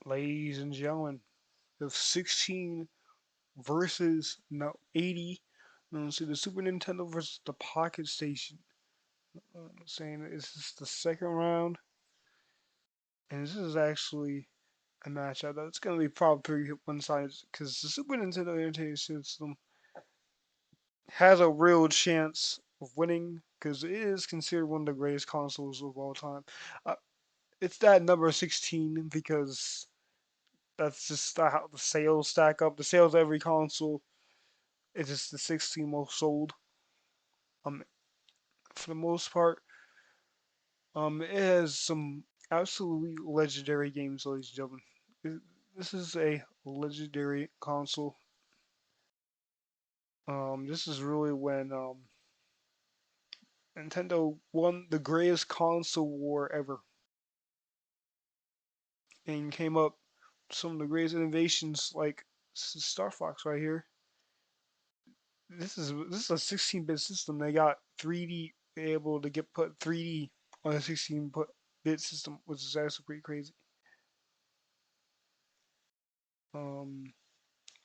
Ladies and gentlemen, the 16 versus no 80. So the Super Nintendo versus the Pocket Station. Saying this is the second round, and this is actually a matchup that's going to be probably pretty one-sided because the Super Nintendo Entertainment System has a real chance of winning because it is considered one of the greatest consoles of all time. Uh, it's that number 16 because that's just how the sales stack up. The sales of every console is just the 16 most sold. Um, for the most part, it has some absolutely legendary games, ladies and gentlemen. This is a legendary console. This is really when Nintendo won the greatest console war ever and came up with some of the greatest innovations like Star Fox right here. This is a 16-bit system. They got 3D able to get put 3D on a 16-bit system, which is actually pretty crazy. Um,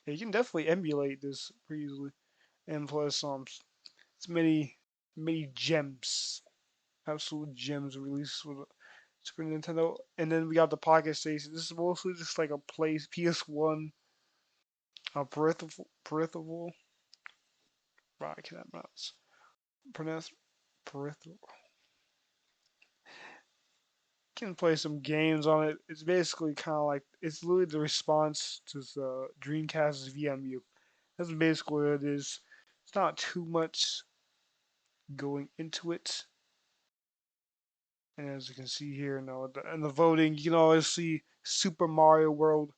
yeah, you can definitely emulate this pretty easily, and plus it's many gems, absolute gems released with Super Nintendo, and then we got the Pocket Station. This is mostly just like a place PS1 peripheral. Wow, I cannot pronounce peripheral. Can play some games on it. It's basically kind of like it's literally the response to the Dreamcast's VMU. That's basically what it is. It's not too much going into it. And as you can see here, now in the voting, you can always see Super Mario World,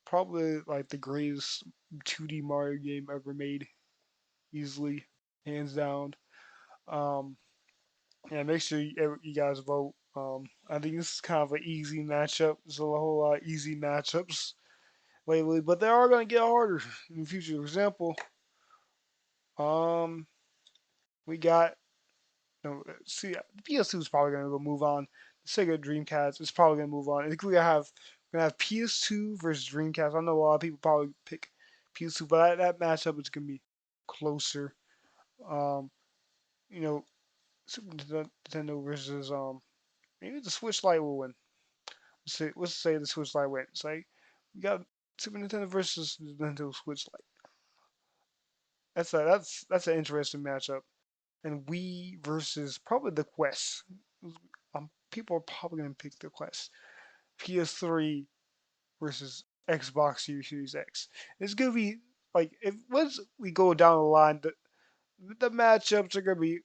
probably like the greatest 2D Mario game ever made, easily, hands down. Um, yeah, make sure you guys vote. I think this is kind of an easy matchup. There's a whole lot of easy matchups lately, but they are going to get harder in the future. For example, um, we got no, see, PS2 is probably going to go move on. The Sega Dreamcast is probably going to move on. I think we're gonna have PS2 versus Dreamcast. I know a lot of people probably pick PS2, but that matchup is going to be closer. Um, you know, Super Nintendo versus maybe the Switch Lite will win. Let's say the Switch Lite wins. Like we got Super Nintendo versus the Nintendo Switch Lite. That's an interesting matchup. And Wii versus probably the Quest. People are probably gonna pick the Quest. PS3 versus Xbox Series X. It's gonna be like if once we go down the line, the matchups are gonna be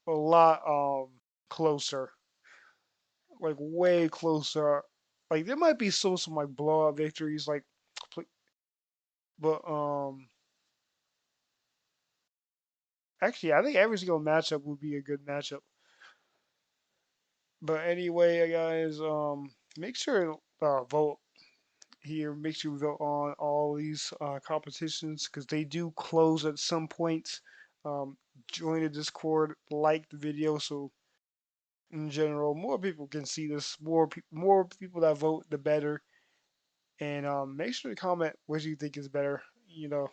a lot closer, like way closer. Like there might be still some like blowout victories, like, but actually I think every single matchup would be a good matchup. But anyway, guys, make sure to vote here. Make sure you vote on all these competitions because they do close at some point. Um, join the Discord, like the video, so in general, more people can see this. More people that vote, the better. And make sure to comment what you think is better. You know,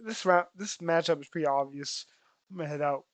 this matchup is pretty obvious. I'm gonna head out.